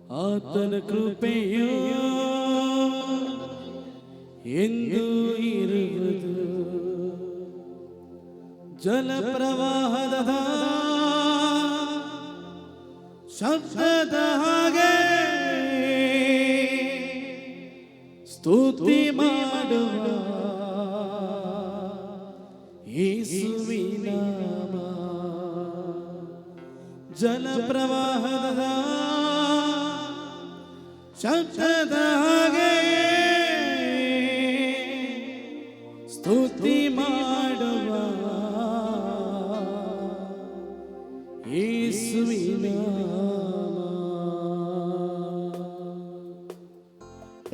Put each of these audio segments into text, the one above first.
ಆತನ ಕೃಪೆಯು ಎಂದು ಇರುವುದು. ಜಲಪ್ರವಾಹದ ಶಬ್ದದ ಹಾಗೆ ಸ್ತುತಿ ಮಾಡುವ ಯೇಸುವಿನ ನಾಮ. ಜಲಪ್ರವಾಹದ ಶಬ್ದದ ಹಾಗೆ ಸ್ತುತಿ ಮಾಡುವ ಯೇಸುವಿನ ನಾಮ.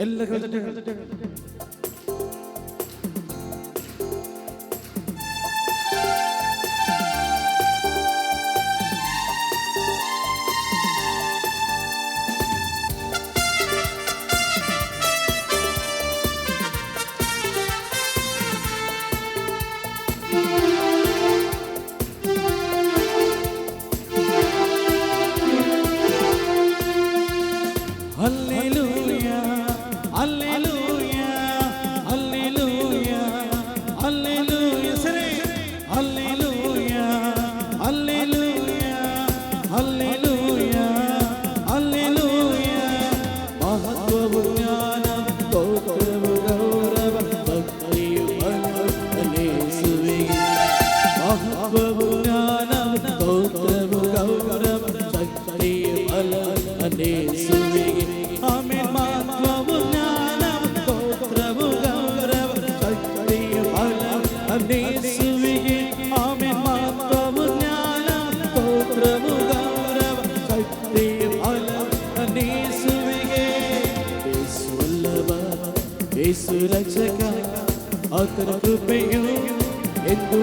ಎಲ್ಲ Hallelujah, hallelujah, hallelujah, hallelujah, sare, hallelujah, hallelujah, hallelujah, hallelujah. Mahatvavu ಜ್ಞಾನ ಸ್ತೋತ್ರವು ಗೌರವ ಭಕ್ತಿಯು ಬಲವನ್ನೇ ಸುವಿಗೆ. ಮಹತ್ವವು ಜ್ಞಾನ ಸ್ತೋತ್ರವು ಗೌರವ ಶಕ್ತಿಯು ಬಲವನ್ನೇ ಸುವಿಗೆ. ಆಮೆನ್. ಮಹತ್ವವು ಜ್ಞಾನ ಸ್ತೋತ್ರವು ಗೌರವ ಶಕ್ತಿಯು ಬಲವನ್ನೇ ಸುವಿಗೆ. ಆಮೆನ್. ಮಹತ್ವವು ಜ್ಞಾನ ಸ್ತೋತ್ರವು ಗೌರವ ಶಕ್ತಿಯು ಬಲವನ್ನೇ ಸುವಿಗೆ. ಯೇಸು ವಲ್ಲಭ, ಯೇಸು ರಕ್ಷಕ, ಆತನ ಕೃಪೆಯು ಎಂದು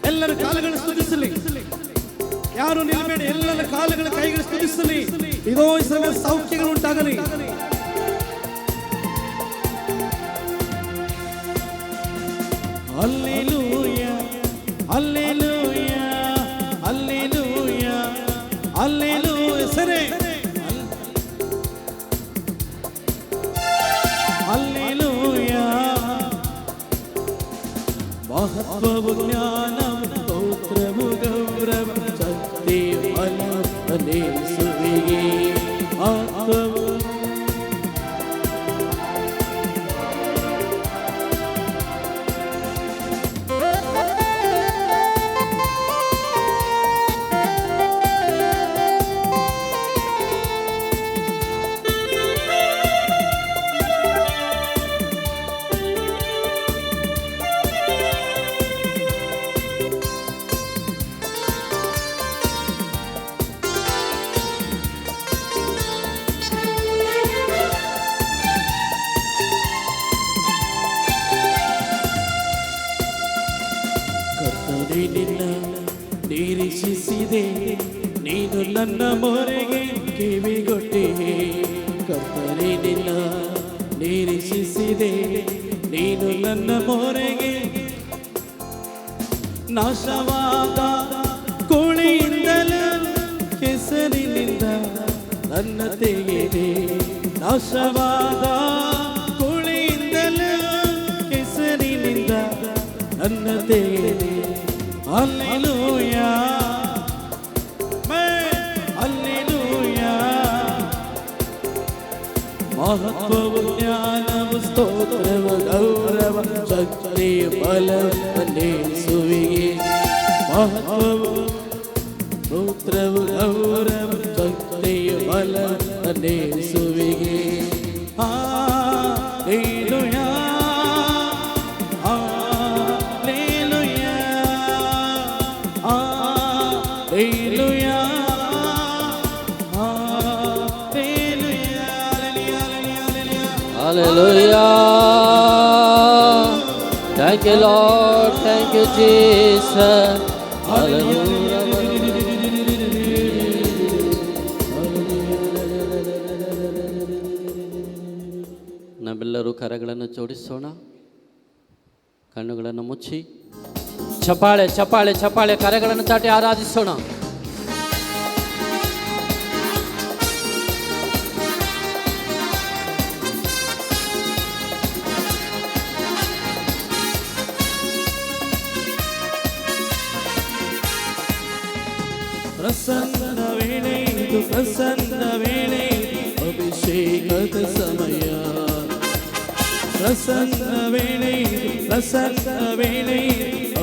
ಎಲ್ಲರ ಕಾಲಗಳನ್ನು ಸ್ತುತಿಸಲಿ. ಯಾರು ನಿಲ್ಲಬೇಡಿ, ಎಲ್ಲರ ಕಾಲಗಳ ಕೈಗಳು ಸ್ತುತಿಸಲಿ. ಇದೋ ಈ ಸಮಯ ಸೌಖ್ಯಗಳು ಉಂಟಾಗಲಿ. ಹಲ್ಲೆಲೂಯಾ, ಹಲ್ಲೆಲೂಯಾ, ಹಲ್ಲೆಲೂಯಾ, ಹಲ್ಲೆಲೂಯಾ, ಸರಿ, ಹಲ್ಲೆಲೂಯಾ. ಮಹತ್ವವು ಜ್ಞಾನ ಸ್ತೋತ್ರವು ಗೌರವ ಶಕ್ತಿಯು ಬಲವನ್ನೇ ಸುವಿಗೆ. ಮಹತ್ವವು ಕರ್ತನೇ ನಿನ್ನ ನಿರೀಕ್ಷಿಸಿದೆ, ನೀನು ನನ್ನ ಮೊರೆಗೆ ಕಿವಿಗೊಟ್ಟೆ. ಕರ್ತನೇ ನಿನ್ನ ನಿರೀಕ್ಷಿಸಿದೆ, ನೀನು ನನ್ನ ಮೊರೆಗೆ. ನಾಶವಾದ ಕೋಳಿಯಿಂದಲೂ ಕೆಸರಿನಿಂದ ನನ್ನ ತೆಗೆದೆ. ನಾಶವಾದ ಕೋಳಿಯಿಂದಲೂ ಕೆಸರಿನಿಂದ ನನ್ನ ತೆಗೆದೆ. Hallelujah, hallelujah. ಮಹತ್ವವು ಜ್ಞಾನವು ಸ್ತೋತ್ರವು ಗೌರವ ಶಕ್ತಿಯು ಬಲವನ್ನೇ ಸುವಿಗೆ. ಮಹತ್ವವು ಸ್ತೋತ್ರವು ಗೌರವ ಶಕ್ತಿಯು ಬಲವನ್ನೇ ಸುವಿಗೆ. Hallelujah, Hallelujah, hallelujah. Thank you, Lord. Thank you, Jesus. Hallelujah. ನಾವೆಲ್ಲರೂ ಕರಗಳನ್ನು ಜೋಡಿಸೋಣ, ಕಣ್ಣುಗಳನ್ನು ಮುಚ್ಚಿ ಚಪ್ಪಾಳೆ ಚಪ್ಪಾಳೆ ಚಪ್ಪಾಳೆ ಕರೆಗಳನ್ನು ತಟ್ಟಿ ಆರಾಧಿಸೋಣ. ಪ್ರಸನ್ನ ವೇಳೆ ಇದು ಪ್ರಸನ್ನ ವೇಳೆ ಅಭಿಷೇಕದ ಸಮಯ. ಪ್ರಸನ್ನ ವೇಳೆ ಪ್ರಸನ್ನ ವೇಳೆ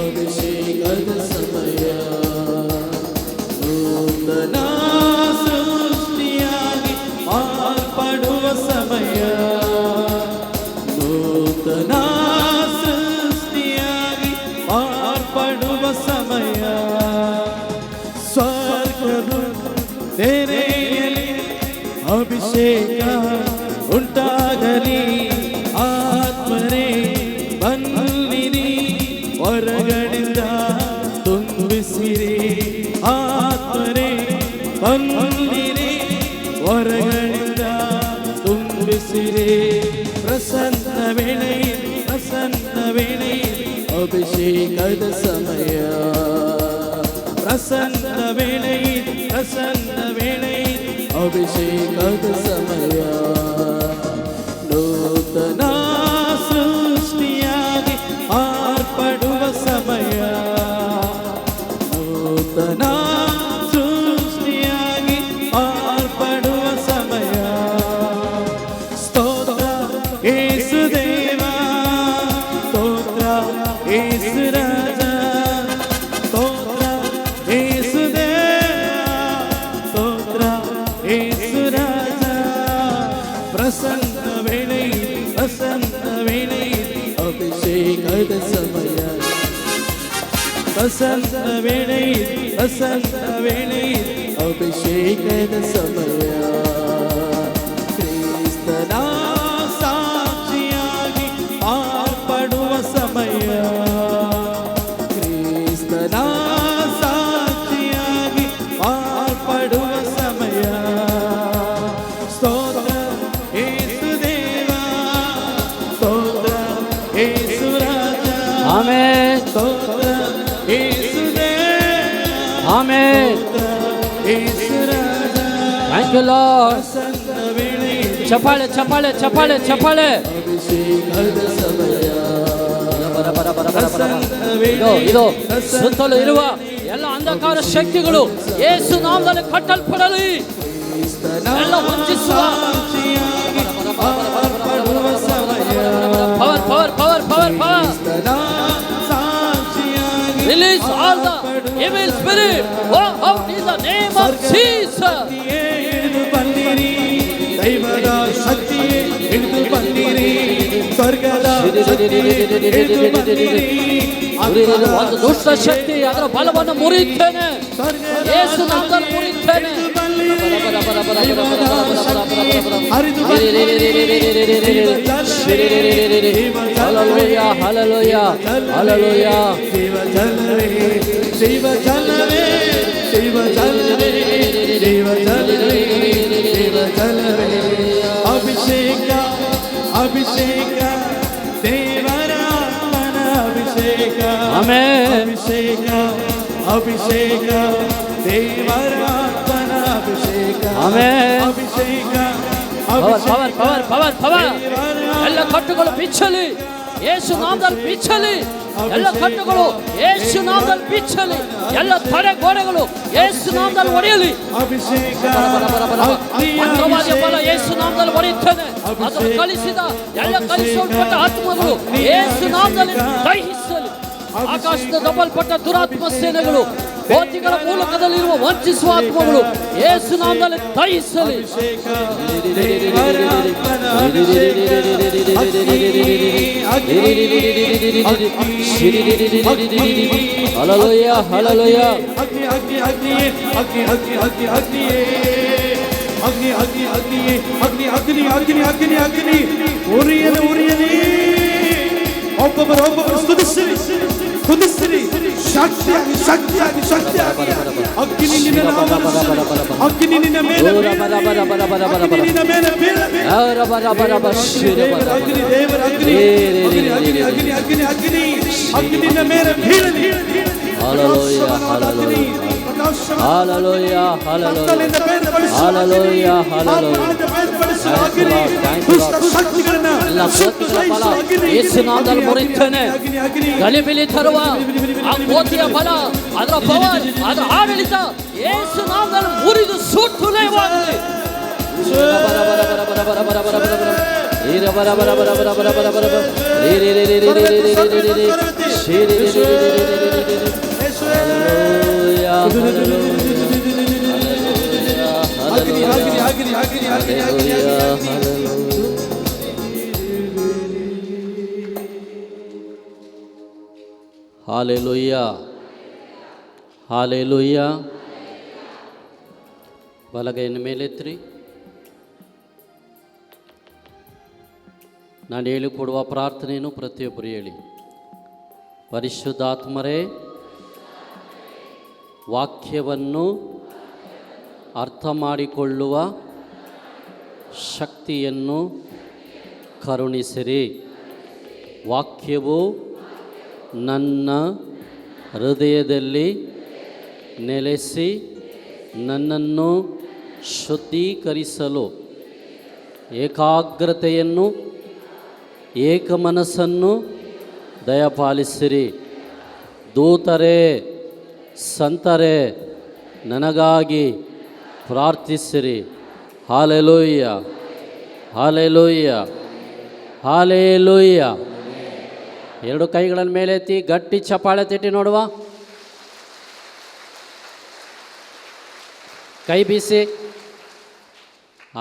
ಅಭಿಷೇಕದ ಸಮಯ. ನೂತನ ಸೃಷ್ಟಿಯಾಗಿ ಮಾರ್ಪಡುವ ಸಮಯ. ನೂತನ ಸೃಷ್ಟಿಯಾಗಿ ಮಾರ್ಪಡುವ ಸಮಯ. ಸ್ವರ್ಗವು ತೆರೆಯಲಿ, ಅಭಿಷೇಕ ಉಂಟಾಗಲಿ. ಆತ್ಮರೇ ಬನ್ನಿರಿ, ಹೊರಗಡೆಯಿಂದ ತುಂಬಿಸಿರಿ. ಆತ್ಮರೇ ಬನ್ನಿರಿ, ಹೊರಗಡೆಯಿಂದ ತುಂಬಿಸಿರಿ. ಪ್ರಸನ್ನ ವೇಳೆ ಪ್ರಸನ್ನ ವೇಳೆ ಅಭಿಷೇಕದ ಸಮಯ. ಪ್ರಸನ್ನ ವೇಳೆ ಪ್ರಸನ್ನ ವೇಳೆ ಅಭಿಷೇಕದ ಸಮಯ. ನೂತನ ಸೃಷ್ಟಿಯಾಗಿ ಮಾರ್ಪಡುವ ಸಮಯ. ನೂತನ ಸೃಷ್ಟಿಯಾಗಿ ಮಾರ್ಪಡುವ ಸಮಯ. ಸ್ತೋತ್ರ ಯೇಸು ದೇವ, ಸ್ತೋತ್ರ ಯೇಸು ರಾಜ, ಸ್ತೋತ್ರ ಯೇಸು ದೇವ, ಸ್ತೋತ್ರ ಯೇಸು ರಾಜ. ಪ್ರಸನ್ನ ವೇಳೆ ಪ್ರಸನ್ನ ವೇಳೆ ಅಭಿಷೇಕದ ಸಮಯ. ಪ್ರಸನ್ನ ವೇಳೆ ಪ್ರಸನ್ನ ವೇಳೆ ಅಭಿಷೇಕದ ಸಮಯ. ಕ್ರಿಸ್ತನ ಸಾಕ್ಷಿಯಾಗಿ ಮಾರ್ಪಡುವ ಸಮಯ. ಕ್ರಿಸ್ತನ ಸಾಕ್ಷಿಯಾಗಿ ಮಾರ್ಪಡುವ ಸಮಯ. ಸ್ತೋತ್ರ ಯೇಸು ದೇವ, ಸ್ತೋತ್ರ ಯೇಸು ರಾಜ. ಆಮೆನ್. ಸ್ತೋತ್ರ ಯೇಸು ದೇವ, ಆಮೆನ್. ಯೇಸು ರಾಜ. Thank you lord. ಪ್ರಸನ್ನ ವೇಳೆ ಚಪ್ಪಾಳೆ ಚಪ್ಪಾಳೆ ಚಪ್ಪಾಳೆ ಚಪ್ಪಾಳೆ. ಅಭಿಷೇಕದ ಸಮಯ. ಬರ ಬರ ಬರ ಬರ ಬರ. ಇದು ಸುತ್ತಲೂ ಇರುವ ಎಲ್ಲ ಅಂಧಕಾರ ಶಕ್ತಿಗಳು ಯೇಸು ನಾಮದಲ್ಲಿ ಕಟ್ಟಲ್ಪಡಲಿ. ಎಲ್ಲ ವಂಚಿಸುವ power power power power power. Release all the evil spirit. Go out in the name of Jesus. ದೈವದ ಶಕ್ತಿಯೇ ಹಿಡಿದು ಬಂದಿರಿ. ಸ್ವರ್ಗದ ಒಂದು ದುಷ್ಟ ಶಕ್ತಿ ಅದರ ಬಲವನ್ನು ಮುರಿಯುತ್ತೇನೆ. ಯೇಸು ನಾಮದಲ್ಲಿ ಮುರಿಯುತ್ತೇನೆ. Hallelujah hallelujah hallelujah. ಶಿವ ಜಲವೇ ಶಿವ ಜಲವೇ ಶಿವ ಜಲವೇ ಶಿವ ಜಲವೇ ಶಿವ ಜಲವೇ. ಅಭಿಷೇಕ ಅಭಿಷೇಕ ದೇವರ ಆತ್ಮನ ಅಭಿಷೇಕ. ಆಮೆನ್. ಅಭಿಷೇಕ ಅಭಿಷೇಕ ದೇವರ ಆತ್ಮನ ಅಭಿಷೇಕ. ಆಮೆನ್. ಅಭಿಷೇಕ power power power power power. ಎಲ್ಲ ಕಟ್ಟುಗಳು ಬಿಚ್ಚಲಿ ಯೇಸು ನಾಮದಲ್ಲಿ ಬಿಚ್ಚಲಿ. ಎಲ್ಲ ಕಟ್ಟುಗಳು ಯೇಸು ನಾಮದಲ್ಲಿ ಬಿಚ್ಚಲಿ. ಎಲ್ಲ ತಡೆ ಗೋಡೆಗಳು ಯೇಸು ನಾಮದಲ್ಲಿ ಒಡೆಯಲಿ. ಅಭಿಷೇಕ ಮಂತ್ರವಾದಿಯ ಬಲ ಯೇಸು ನಾಮದಲ್ಲಿ ಒಡೆಯುತ್ತೇನೆ. ಅದನ್ನು ಕಲಿಸಿದ ಎಲ್ಲ ಕಲಿಸಲ್ಪಟ್ಟ ಆತ್ಮಗಳು ಯೇಸು ನಾಮದಲ್ಲಿ ದಹಿಸಲಿ. ಆಕಾಶದ ದಬ್ಬಲ್ಪಟ್ಟ ದುರಾತ್ಮ ಸೇನೆಗಳು ಭೌತಿಕರ ಮೂಲಕದಲ್ಲಿರುವ ವಂಚಿಸುವ ಆತ್ಮಗಳು ಯೇಸು ನಾಮದಲ್ಲಿ ದಹಿಸಲಿ. Hallelujah hallelujah. ಅಗ್ನಿ ಅಗ್ನಿ ಅಗ್ನಿಯೇ ಅಗ್ನಿ ಅಗ್ನಿ ಅಗ್ನಿ ಅಗ್ನಿಯೇ ಅಗ್ನಿ ಅಗ್ನಿ ಅಗ್ನಿಯೇ ಅಗ್ನಿ ಅಗ್ನಿ ಅಗ್ನಿ ಅಗ್ನಿ ಅಗ್ನಿ ಉರಿಯಲಿ ಉರಿಯಲಿ. ಒಬ್ಬೊಬ್ಬರು ಸ್ತುತಿಸಿರಿ ಸ್ತುತಿಸಿರಿ. ಶಕ್ತಿಯಾಗಿ ಶಕ್ತಿಯಾಗಿ ಶಕ್ತಿಯಾಗಿ ಅಗ್ನಿ ನಿನ್ನ ನಾಮವನ್ನು ಅಗ್ನಿ ನಿನ್ನ ಮೇಲೆ ಅಗ್ನಿ ನಿನ್ನ ಮೇಲೆ ಬೀಳಲಿ. ಅಗ್ನಿ ದೇವರ ಅಗ್ನಿ ಅಗ್ನಿ ಅಗ್ನಿ ಅಗ್ನಿ ಅಗ್ನಿ ಅಗ್ನಿ ಅಗ್ನಿ ನಿನ್ನ ಮೇಲೆ ಬೀಳಲಿ. Hallelujah, hallelujah, hallelujah, hallelujah, hallelujah. ಯೇಸು ನಾಮದಲ್ಲಿ ಮುರಿತೇನೆ. ಗಲಿಬಿಲಿ ತರುವ ಆ ಕೋತಿಯ ಬಲ, ಅದರ ಪವರ್, ಅದರ ಆಡಳಿತ ಯೇಸು ನಾಮದಲ್ಲಿ ಮುರಿದು ಸುಟ್ಟು ಲಯವಾಗಲಿ. Hallelujah, hallelujah. ಬಲಗೈನ ಮೇಲೆತ್ರಿ. ನಾನು ಹೇಳಿಕೊಡುವ ಪ್ರಾರ್ಥನೆಯನ್ನು ಪ್ರತಿಯೊಬ್ಬರು ಹೇಳಿ. ಪರಿಶುದ್ಧಾತ್ಮರೇ, ವಾಕ್ಯವನ್ನು ಅರ್ಥ ಮಾಡಿಕೊಳ್ಳುವ ಶಕ್ತಿಯನ್ನು ಕರುಣಿಸಿರಿ. ವಾಕ್ಯವು ನನ್ನ ಹೃದಯದಲ್ಲಿ ನೆಲೆಸಿ ನನ್ನನ್ನು ಶುದ್ಧೀಕರಿಸಲು ಏಕಾಗ್ರತೆಯನ್ನು, ಏಕಮನಸ್ಸನ್ನು ದಯಪಾಲಿಸಿರಿ. ದೂತರೇ, ಸಂತರೇ, ನನಗಾಗಿ ಪ್ರಾರ್ಥಿಸಿರಿ. Hallelujah, hallelujah, hallelujah. ಎರಡು ಕೈಗಳನ್ನು ಮೇಲೆತ್ತಿ ಗಟ್ಟಿ ಚಪ್ಪಾಳೆ ತಟ್ಟಿ ನೋಡುವ. ಕೈ ಬೀಸಿ,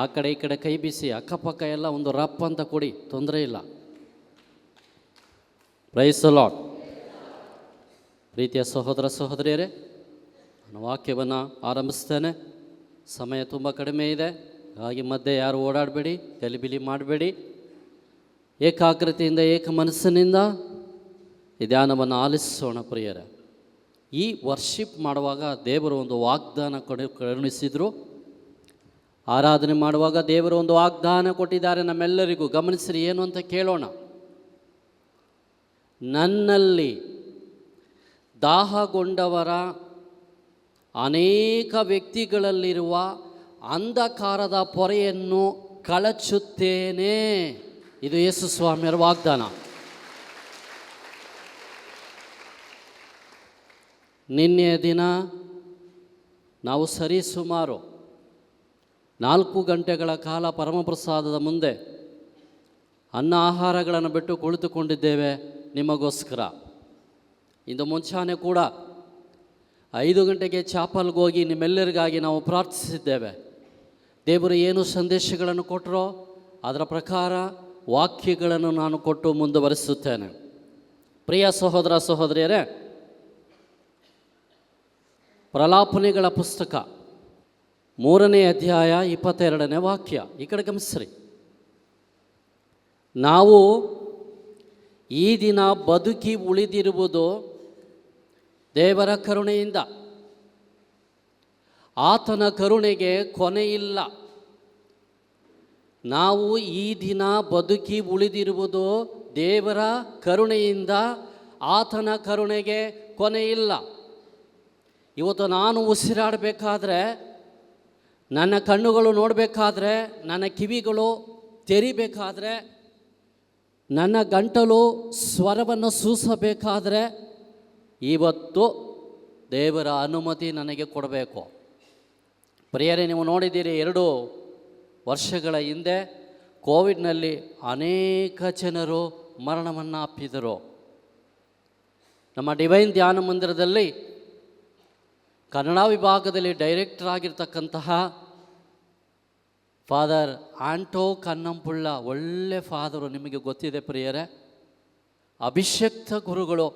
ಆ ಕಡೆ ಈ ಕಡೆ ಕೈ ಬೀಸಿ. ಅಕ್ಕಪಕ್ಕ ಎಲ್ಲ ಒಂದು ರಪ್ ಅಂತ ಕೊಡಿ, ತೊಂದರೆ ಇಲ್ಲ. Praise the lord. ಪ್ರೀತಿಯ ಸಹೋದರ ಸಹೋದರಿಯರೇ, ನಾನು ವಾಕ್ಯವನ್ನು ಆರಂಭಿಸ್ತೇನೆ. ಸಮಯ ತುಂಬ ಕಡಿಮೆ ಇದೆ, ಹಾಗೆ ಮಧ್ಯೆ ಯಾರು ಓಡಾಡಬೇಡಿ, ಗಲಿಬಿಲಿ ಮಾಡಬೇಡಿ. ಏಕಾಗ್ರತೆಯಿಂದ, ಏಕ ಮನಸ್ಸಿನಿಂದ ಈ ಧ್ಯಾನವನ್ನು ಆಲಿಸೋಣ ಪ್ರಿಯರೇ. ಈ ವರ್ಷಿಪ್ ಮಾಡುವಾಗ ದೇವರು ಒಂದು ವಾಗ್ದಾನ ಕರುಣಿಸಿದರು. ಆರಾಧನೆ ಮಾಡುವಾಗ ದೇವರು ಒಂದು ವಾಗ್ದಾನ ಕೊಟ್ಟಿದ್ದಾರೆ ನಮ್ಮೆಲ್ಲರಿಗೂ. ಗಮನಿಸಿರಿ, ಏನು ಅಂತ ಕೇಳೋಣ. ನನ್ನಲ್ಲಿ ದಾಹಗೊಂಡವರ ಅನೇಕ ವ್ಯಕ್ತಿಗಳಲ್ಲಿರುವ ಅಂಧಕಾರದ ಪೊರೆಯನ್ನು ಕಳಚುತ್ತೇನೆ. ಇದು ಯೇಸು ಸ್ವಾಮಿಯರ ವಾಗ್ದಾನ. ನಿನ್ನೆಯ ದಿನ ನಾವು ಸರಿಸುಮಾರು 4 ಗಂಟೆಗಳ ಕಾಲ ಪರಮಪ್ರಸಾದದ ಮುಂದೆ ಅನ್ನ ಆಹಾರಗಳನ್ನು ಬಿಟ್ಟು ಕುಳಿತುಕೊಂಡಿದ್ದೇವೆ ನಿಮಗೋಸ್ಕರ. ಇಂದು ಮುಂಚಾನೆ ಕೂಡ 5 ಗಂಟೆಗೆ ಚಾಪಲ್ಗೆ ಹೋಗಿ ನಿಮ್ಮೆಲ್ಲರಿಗಾಗಿ ನಾವು ಪ್ರಾರ್ಥಿಸಿದ್ದೇವೆ. ದೇವರು ಏನು ಸಂದೇಶಗಳನ್ನು ಕೊಟ್ಟರೋ ಅದರ ಪ್ರಕಾರ ವಾಕ್ಯಗಳನ್ನು ನಾನು ಕೊಟ್ಟು ಮುಂದುವರಿಸುತ್ತೇನೆ. ಪ್ರಿಯ ಸಹೋದರ ಸಹೋದರಿಯರೇ, ಪ್ರಲಾಪನೆಗಳ ಪುಸ್ತಕ 3ನೇ ಅಧ್ಯಾಯ 22ನೇ ವಾಕ್ಯ. ಈ ಕಡೆ ಗಮನಿಸ್ರಿ. ನಾವು ಈ ದಿನ ಬದುಕಿ ಉಳಿದಿರುವುದು ದೇವರ ಕರುಣೆಯಿಂದ. ಆತನ ಕರುಣೆಗೆ ಕೊನೆಯಿಲ್ಲ. ನಾವು ಈ ದಿನ ಬದುಕಿ ಉಳಿದಿರುವುದು ದೇವರ ಕರುಣೆಯಿಂದ. ಆತನ ಕರುಣೆಗೆ ಕೊನೆಯಿಲ್ಲ. ಇವತ್ತು ನಾನು ಉಸಿರಾಡಬೇಕಾದ್ರೆ, ನನ್ನ ಕಣ್ಣುಗಳು ನೋಡಬೇಕಾದ್ರೆ, ನನ್ನ ಕಿವಿಗಳು ತೆರಿಬೇಕಾದ್ರೆ, ನನ್ನ ಗಂಟಲು ಸ್ವರವನ್ನು ಸೂಸಬೇಕಾದ್ರೆ ಇವತ್ತು ದೇವರ ಅನುಮತಿ ನನಗೆ ಕೊಡಬೇಕು. ಪ್ರಿಯರೇ, ನೀವು ನೋಡಿದ್ದೀರಿ, 2 ವರ್ಷಗಳ ಹಿಂದೆ ಕೋವಿಡ್ನಲ್ಲಿ ಅನೇಕ ಜನರು ಮರಣವನ್ನು ಅಪ್ಪಿದರು. ನಮ್ಮ ಡಿವೈನ್ ಧ್ಯಾನ ಮಂದಿರದಲ್ಲಿ ಕನ್ನಡ ವಿಭಾಗದಲ್ಲಿ ಡೈರೆಕ್ಟರ್ ಆಗಿರ್ತಕ್ಕಂತಹ ಫಾದರ್ ಆಂಟೋ ಕನ್ನಂಪುಳ್ಳ, ಒಳ್ಳೆ ಫಾದರು, ನಿಮಗೆ ಗೊತ್ತಿದೆ ಪ್ರಿಯರೇ. ಅಭಿಷಕ್ತ ಗುರುಗಳು.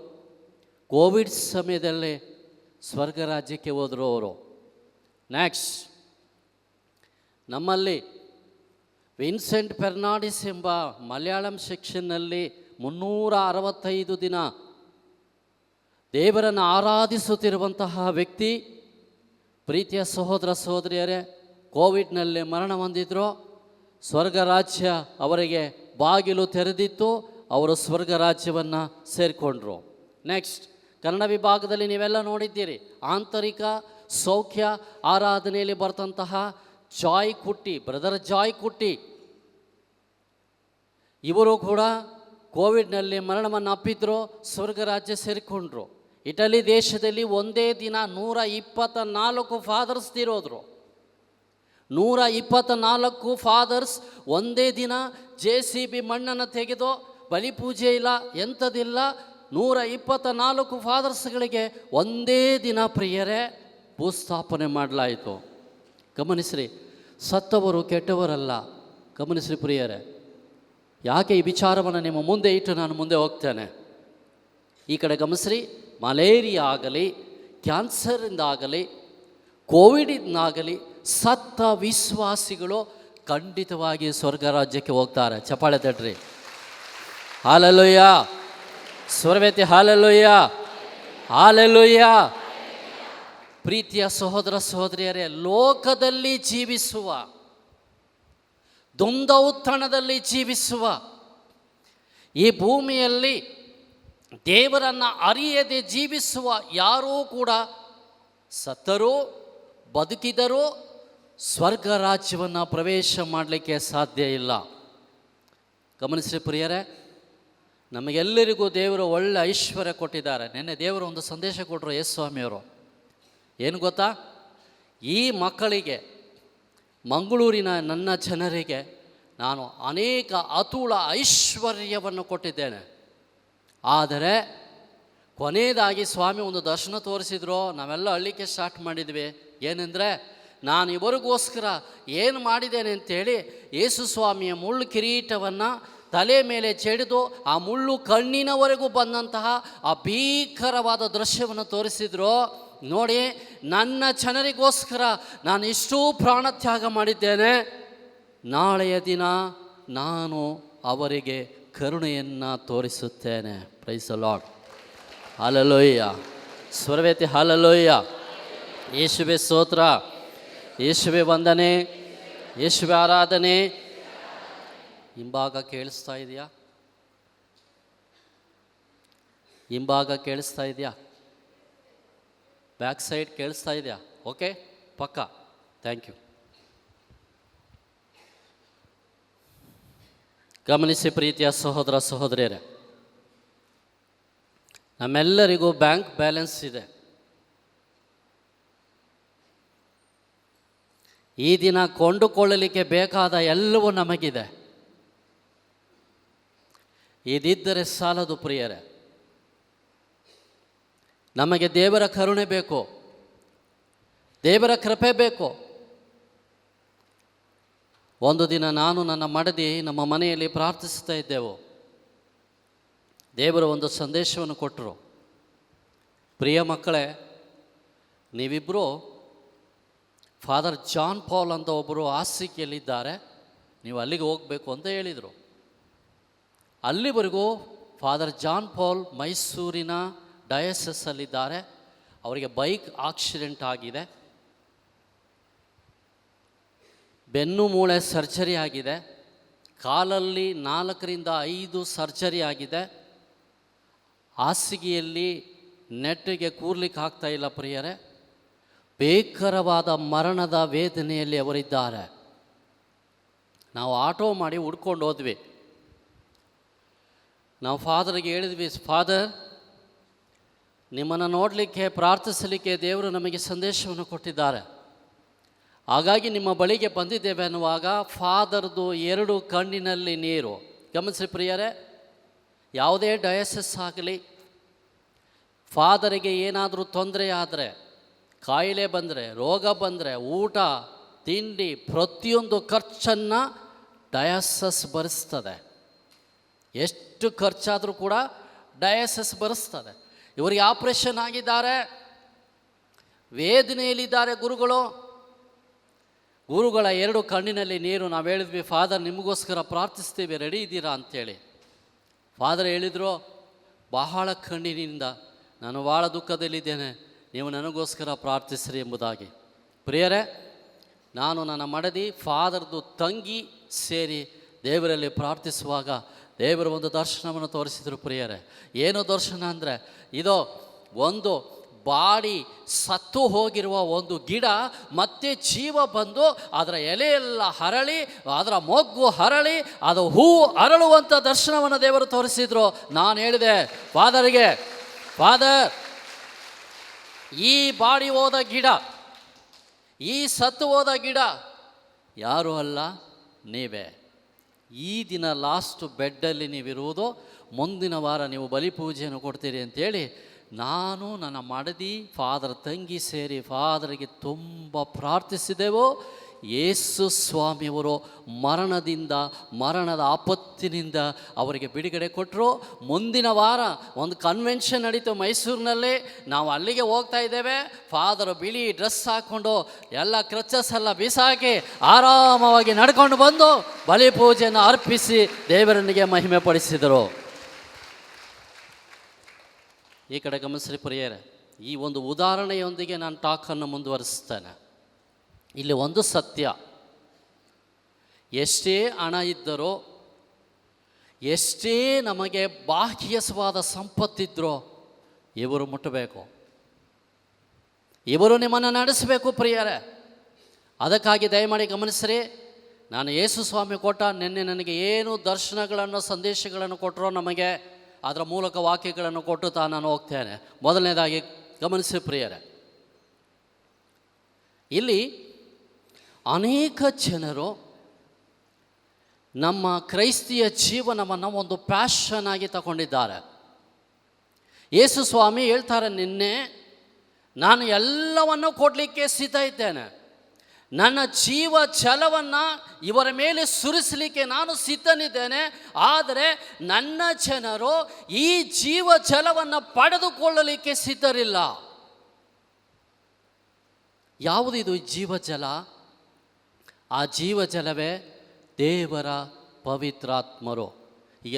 ಕೋವಿಡ್ ಸಮಯದಲ್ಲಿ ಸ್ವರ್ಗ ರಾಜ್ಯಕ್ಕೆ ಹೋದರು ಅವರು. ನೆಕ್ಸ್ಟ್, ನಮ್ಮಲ್ಲಿ ವಿನ್ಸೆಂಟ್ ಫೆರ್ನಾಂಡಿಸ್ ಎಂಬ ಮಲಯಾಳಂ ಸೆಕ್ಷನ್ನಲ್ಲಿ 365 ದಿನ ದೇವರನ್ನು ಆರಾಧಿಸುತ್ತಿರುವಂತಹ ವ್ಯಕ್ತಿ, ಪ್ರೀತಿಯ ಸಹೋದರ ಸಹೋದರಿಯರೇ, ಕೋವಿಡ್ನಲ್ಲಿ ಮರಣ ಹೊಂದಿದ್ರು. ಸ್ವರ್ಗ ರಾಜ್ಯ ಅವರಿಗೆ ಬಾಗಿಲು ತೆರೆದಿತ್ತು, ಅವರು ಸ್ವರ್ಗ ರಾಜ್ಯವನ್ನು ಸೇರಿಕೊಂಡ್ರು. ನೆಕ್ಸ್ಟ್, ಕನ್ನಡ ವಿಭಾಗದಲ್ಲಿ ನೀವೆಲ್ಲ ನೋಡಿದ್ದೀರಿ, ಆಂತರಿಕ ಸೌಖ್ಯ ಆರಾಧನೆಯಲ್ಲಿ ಬರ್ತಂತಹ ಜಾಯ್ ಕುಟ್ಟಿ, ಬ್ರದರ್ ಜಾಯ್ ಕುಟ್ಟಿ, ಇವರು ಕೂಡ ಕೋವಿಡ್ನಲ್ಲಿ ಮರಣವನ್ನು ಅಪ್ಪಿದ್ರು, ಸ್ವರ್ಗ ರಾಜ್ಯ ಸೇರಿಕೊಂಡ್ರು. ಇಟಲಿ ದೇಶದಲ್ಲಿ ಒಂದೇ ದಿನ 124 ಫಾದರ್ಸ್ ತೀರೋದ್ರು. 124 ಫಾದರ್ಸ್ ಒಂದೇ ದಿನ. JCB ಮಣ್ಣನ್ನು ತೆಗೆದು ಬಲಿಪೂಜೆ ಇಲ್ಲ, ಎಂಥದಿಲ್ಲ. 124 ಫಾದರ್ಸ್ಗಳಿಗೆ ಒಂದೇ ದಿನ ಪ್ರಿಯರೇ ಭೂಸ್ಥಾಪನೆ ಮಾಡಲಾಯಿತು. ಗಮನಿಸ್ರಿ, ಸತ್ತವರು ಕೆಟ್ಟವರಲ್ಲ. ಗಮನಿಸ್ರಿ ಪ್ರಿಯರೇ, ಯಾಕೆ ಈ ವಿಚಾರವನ್ನು ನಿಮ್ಮ ಮುಂದೆ ಇಟ್ಟು ನಾನು ಮುಂದೆ ಹೋಗ್ತೇನೆ. ಈ ಕಡೆ ಗಮನಿಸ್ರಿ, ಮಲೇರಿಯಾ ಆಗಲಿ, ಕ್ಯಾನ್ಸರಿಂದಾಗಲಿ, ಕೋವಿಡಿಂದಾಗಲಿ ಸತ್ತ ವಿಶ್ವಾಸಿಗಳು ಖಂಡಿತವಾಗಿ ಸ್ವರ್ಗ ರಾಜ್ಯಕ್ಕೆ ಹೋಗ್ತಾರೆ. ಚಪ್ಪಾಳೆ ತಟ್ರಿ, ಹಾಲೆಲೂಯ. ಸ್ವರವೇತಿ ಹಾಲೆಲೂಯ, ಹಾಲೆಲೂಯ. ಪ್ರೀತಿಯ ಸಹೋದರ ಸಹೋದರಿಯರೇ, ಲೋಕದಲ್ಲಿ ಜೀವಿಸುವ, ದ್ವಂದ್ವೌತಣದಲ್ಲಿ ಜೀವಿಸುವ, ಈ ಭೂಮಿಯಲ್ಲಿ ದೇವರನ್ನು ಅರಿಯದೆ ಜೀವಿಸುವ ಯಾರೂ ಕೂಡ ಸತ್ತರೂ ಬದುಕಿದರೂ ಸ್ವರ್ಗ ರಾಜ್ಯವನ್ನು ಪ್ರವೇಶ ಮಾಡಲಿಕ್ಕೆ ಸಾಧ್ಯ ಇಲ್ಲ. ಗಮನಿಸಿ ಪ್ರಿಯರೇ, ನಮಗೆಲ್ಲರಿಗೂ ದೇವರು ಒಳ್ಳೆ ಐಶ್ವರ್ಯ ಕೊಟ್ಟಿದ್ದಾರೆ. ನಿನ್ನೆ ದೇವರು ಒಂದು ಸಂದೇಶ ಕೊಟ್ಟರು, ಯೇಸು ಸ್ವಾಮಿಯವರು. ಏನು ಗೊತ್ತಾ, ಈ ಮಕ್ಕಳಿಗೆ, ಮಂಗಳೂರಿನ ನನ್ನ ಜನರಿಗೆ ನಾನು ಅನೇಕ ಅತುಳ ಐಶ್ವರ್ಯವನ್ನು ಕೊಟ್ಟಿದ್ದೇನೆ. ಆದರೆ ಕೊನೆಯದಾಗಿ ಸ್ವಾಮಿ ಒಂದು ದರ್ಶನ ತೋರಿಸಿದ್ರು. ನಾವೆಲ್ಲ ಅಳ್ಳಿಕ್ಕೆ ಸ್ಟಾರ್ಟ್ ಮಾಡಿದ್ವಿ. ಏನೆಂದರೆ, ನಾನು ಇವರಿಗೋಸ್ಕರ ಏನು ಮಾಡಿದ್ದೇನೆ ಅಂತೇಳಿ ಯೇಸು ಸ್ವಾಮಿಯ ಮುಳ್ಳು ಕಿರೀಟವನ್ನು ತಲೆ ಮೇಲೆ ಚೆಡಿದು ಆ ಮುಳ್ಳು ಕಣ್ಣಿನವರೆಗೂ ಬಂದಂತಹ ಆ ಭೀಕರವಾದ ದೃಶ್ಯವನ್ನು ತೋರಿಸಿದ್ರು. ನೋಡಿ, ನನ್ನ ಜನರಿಗೋಸ್ಕರ ನಾನು ಇಷ್ಟೂ ಪ್ರಾಣತ್ಯಾಗ ಮಾಡಿದ್ದೇನೆ, ನಾಳೆಯ ದಿನ ನಾನು ಅವರಿಗೆ ಕರುಣೆಯನ್ನು ತೋರಿಸುತ್ತೇನೆ. Praise the Lord, hallelujah. ಸ್ವರವೇತಿ ಹಾಲೆಲೂಯ. ಯೇಸುವೆ ಸ್ತೋತ್ರ, ಯೇಸುವೆ ವಂದನೆ, ಯೇಸುವೆ ಆರಾಧನೆ. ಹಿಂಭಾಗ ಕೇಳಿಸ್ತಾ ಇದೆಯಾ? ಹಿಂಭಾಗ ಕೇಳಿಸ್ತಾ ಇದೆಯಾ? ಬ್ಯಾಕ್ ಸೈಡ್ ಕೇಳಿಸ್ತಾ ಇದೆಯಾ? ಓಕೆ, ಪಕ್ಕ. Thank you. ಗಮನಿಸಿ ಪ್ರೀತಿಯ ಸಹೋದರ ಸಹೋದರಿಯರೇ, ನಮ್ಮೆಲ್ಲರಿಗೂ ಬ್ಯಾಂಕ್ ಬ್ಯಾಲೆನ್ಸ್ ಇದೆ. ಈ ದಿನ ಕೊಂಡುಕೊಳ್ಳಲಿಕ್ಕೆ ಬೇಕಾದ ಎಲ್ಲವೂ ನಮಗಿದೆ. ಇದಿದ್ದರೆ ಸಾಲದು ಪ್ರಿಯರೇ. ನಮಗೆ ದೇವರ ಕರುಣೆ ಬೇಕು, ದೇವರ ಕೃಪೆ ಬೇಕು. ಒಂದು ದಿನ ನಾನು ನನ್ನ ಮಡದಿ ನಮ್ಮ ಮನೆಯಲ್ಲಿ ಪ್ರಾರ್ಥಿಸ್ತಾ ಇದ್ದೆವು. ದೇವರು ಒಂದು ಸಂದೇಶವನ್ನು ಕೊಟ್ಟರು. ಪ್ರಿಯ ಮಕ್ಕಳೇ, ನೀವಿಬ್ಬರು ಫಾದರ್ ಜಾನ್ ಪಾಲ್ ಅಂತ ಒಬ್ಬರು ಹಾಸಿಗೆಯಲ್ಲಿದ್ದಾರೆ, ನೀವು ಅಲ್ಲಿಗೆ ಹೋಗಬೇಕು ಅಂತ ಹೇಳಿದರು. ಅಲ್ಲಿವರೆಗೂ ಫಾದರ್ ಜಾನ್ ಪಾಲ್ ಮೈಸೂರಿನ ಡಯಸಸ್ಸಲ್ಲಿದ್ದಾರೆ. ಅವರಿಗೆ ಬೈಕ್ ಆಕ್ಸಿಡೆಂಟ್ ಆಗಿದೆ, ಬೆನ್ನು ಮೂಳೆ ಸರ್ಜರಿ ಆಗಿದೆ, ಕಾಲಲ್ಲಿ 4ರಿಂದ 5 ಸರ್ಜರಿ ಆಗಿದೆ. ಹಾಸಿಗೆಯಲ್ಲಿ ನೆಟ್ಟಿಗೆ ಕೂರ್ಲಿಕ್ಕೆ ಆಗ್ತಾ ಇಲ್ಲ ಪ್ರಿಯರೇ. ಭೀಕರವಾದ ಮರಣದ ವೇದನೆಯಲ್ಲಿ ಅವರಿದ್ದಾರೆ. ನಾವು ಆಟೋ ಮಾಡಿ ಹುಡ್ಕೊಂಡು ಹೋದ್ವಿ. ನಾವು ಫಾದರ್ಗೆ ಹೇಳಿದ್ವಿ, ಫಾದರ್, ನಿಮ್ಮನ್ನು ನೋಡಲಿಕ್ಕೆ, ಪ್ರಾರ್ಥಿಸಲಿಕ್ಕೆ ದೇವರು ನಮಗೆ ಸಂದೇಶವನ್ನು ಕೊಟ್ಟಿದ್ದಾರೆ, ಹಾಗಾಗಿ ನಿಮ್ಮ ಬಳಿಗೆ ಬಂದಿದ್ದೇವೆ ಅನ್ನುವಾಗ ಫಾದರ್ದು 2 ಕಣ್ಣಿನಲ್ಲಿ ನೀರು. ಗಮನಿಸಿ ಪ್ರಿಯರೇ, ಯಾವುದೇ ಡಯಸಸ್ ಆಗಲಿ, ಫಾದರಿಗೆ ಏನಾದರೂ ತೊಂದರೆ ಆದರೆ, ಕಾಯಿಲೆ ಬಂದರೆ, ರೋಗ ಬಂದರೆ, ಊಟ ತಿಂಡಿ ಪ್ರತಿಯೊಂದು ಖರ್ಚನ್ನು ಡಯಸಸ್ ಭರಿಸ್ತದೆ. ಎಷ್ಟು ಖರ್ಚಾದರೂ ಕೂಡ ಡಯಸಸ್ ಭರಿಸ್ತದೆ. ಇವರಿಗೆ ಆಪರೇಷನ್ ಆಗಿದ್ದಾರೆ, ವೇದನೆಯಲ್ಲಿದ್ದಾರೆ ಗುರುಗಳ 2 ಕಣ್ಣಿನಲ್ಲಿ ನೀರು. ನಾವು ಹೇಳಿದ್ವಿ, ಫಾದರ್ ನಿಮಗೋಸ್ಕರ ಪ್ರಾರ್ಥಿಸ್ತೀವಿ, ರೆಡಿ ಇದ್ದೀರಾ ಅಂಥೇಳಿ. ಫಾದರ್ ಹೇಳಿದರು, ಬಹಳ ಕಣ್ಣಿನಿಂದ ನಾನು ಭಾಳ ದುಃಖದಲ್ಲಿದ್ದೇನೆ, ನೀವು ನನಗೋಸ್ಕರ ಪ್ರಾರ್ಥಿಸಿರಿ ಎಂಬುದಾಗಿ. ಪ್ರಿಯರೇ, ನಾನು ನನ್ನ ಮಡದಿ ಫಾದರ್ದು ತಂಗಿ ಸೇರಿ ದೇವರಲ್ಲಿ ಪ್ರಾರ್ಥಿಸುವಾಗ ದೇವರು ಒಂದು ದರ್ಶನವನ್ನು ತೋರಿಸಿದರು. ಪ್ರಿಯರೇ, ಏನು ದರ್ಶನ ಅಂದರೆ, ಇದು ಒಂದು ಬಾಡಿ ಸತ್ತು ಹೋಗಿರುವ ಒಂದು ಗಿಡ ಮತ್ತೆ ಜೀವ ಬಂದು ಅದರ ಎಲೆಯೆಲ್ಲ ಹರಳಿ, ಅದರ ಮೊಗ್ಗು ಹರಳಿ, ಅದು ಹೂವು ಅರಳುವಂಥ ದರ್ಶನವನ್ನು ದೇವರು ತೋರಿಸಿದ್ರು. ನಾನು ಹೇಳಿದೆ ಫಾದರಿಗೆ, ಫಾದರ್, ಈ ಬಾಡಿ ಹೋದ ಗಿಡ, ಈ ಸತ್ತು ಹೋದ ಗಿಡ ಯಾರೂ ಅಲ್ಲ, ನೀವೇ. ಈ ದಿನ ಲಾಸ್ಟ್ ಬೆಡ್ಡಲ್ಲಿ ನೀವಿರುವುದು, ಮುಂದಿನ ವಾರ ನೀವು ಬಲಿಪೂಜೆಯನ್ನು ಕೊಡ್ತೀರಿ ಅಂತೇಳಿ ನಾನು ನನ್ನ ಮಡದಿ ಫಾದರ್ ತಂಗಿ ಸೇರಿ ಫಾದರಿಗೆ ತುಂಬ ಪ್ರಾರ್ಥಿಸಿದೆವು. ಯೇಸು ಸ್ವಾಮಿಯವರು ಮರಣದ ಆಪತ್ತಿನಿಂದ ಅವರಿಗೆ ಬಿಡುಗಡೆ ಕೊಟ್ಟರು. ಮುಂದಿನ ವಾರ ಒಂದು ಕನ್ವೆನ್ಷನ್ ನಡೀತು ಮೈಸೂರಿನಲ್ಲಿ. ನಾವು ಅಲ್ಲಿಗೆ ಹೋಗ್ತಾ ಇದ್ದೇವೆ. ಫಾದರು ಬಿಳಿ ಡ್ರೆಸ್ ಹಾಕ್ಕೊಂಡು ಎಲ್ಲ ಕ್ರಚಸ್ ಎಲ್ಲ ಬಿಸಾಕಿ ಆರಾಮವಾಗಿ ನಡ್ಕೊಂಡು ಬಂದು ಬಲಿಪೂಜೆಯನ್ನು ಅರ್ಪಿಸಿ ದೇವರನಿಗೆ ಮಹಿಮೆ ಪಡಿಸಿದರು. ಈ ಕಡೆ ಗಮನಿಸ್ರಿ ಪ್ರಿಯರೇ, ಈ ಒಂದು ಉದಾಹರಣೆಯೊಂದಿಗೆ ನಾನು ಟಾಕನ್ನು ಮುಂದುವರಿಸ್ತೇನೆ. ಇಲ್ಲಿ ಒಂದು ಸತ್ಯ, ಎಷ್ಟೇ ಹಣ ಇದ್ದರೋ, ಎಷ್ಟೇ ನಮಗೆ ಬಾಹ್ಯವಾದ ಸಂಪತ್ತಿದ್ದರೋ, ಇವರು ಮುಟ್ಟಬೇಕು, ಇವರು ನಿಮ್ಮನ್ನು ನಡೆಸಬೇಕು ಪ್ರಿಯರೇ. ಅದಕ್ಕಾಗಿ ದಯಮಾಡಿ ಗಮನಿಸ್ರಿ, ನಾನು ಯೇಸು ಸ್ವಾಮಿ ಕೊಟ್ಟ ನಿನ್ನೆ ನನಗೆ ಏನು ದರ್ಶನಗಳನ್ನು ಸಂದೇಶಗಳನ್ನು ಕೊಟ್ಟರೋ ನಮಗೆ ಅದರ ಮೂಲಕ ವಾಕ್ಯಗಳನ್ನು ಕೊಟ್ಟು ನಾನು ಹೋಗ್ತೇನೆ. ಮೊದಲನೇದಾಗಿ ಗಮನಿಸಿ ಪ್ರಿಯರೇ, ಇಲ್ಲಿ ಅನೇಕ ಜನರು ನಮ್ಮ ಕ್ರೈಸ್ತಿಯ ಜೀವನವನ್ನು ಒಂದು ಪ್ಯಾಷನ್ ಆಗಿ ತಗೊಂಡಿದ್ದಾರೆ. ಯೇಸು ಸ್ವಾಮಿ ಹೇಳ್ತಾರೆ, ನಿನ್ನೆ ನಾನು ಎಲ್ಲವನ್ನು ಕೊಡಲಿಕ್ಕೆ ಸಿದ್ಧ ಇದ್ದೇನೆ, ನನ್ನ ಜೀವ ಛಲವನ್ನು ಇವರ ಮೇಲೆ ಸುರಿಸಲಿಕ್ಕೆ ನಾನು ಸಿದ್ಧನಿದ್ದೇನೆ. ಆದರೆ ನನ್ನ ಜನರು ಈ ಜೀವ ಛಲವನ್ನು ಪಡೆದುಕೊಳ್ಳಲಿಕ್ಕೆ ಸಿದ್ಧರಿಲ್ಲ. ಯಾವುದಿದು ಜೀವಜಲ? ಆ ಜೀವಜಲವೇ ದೇವರ ಪವಿತ್ರಾತ್ಮರು.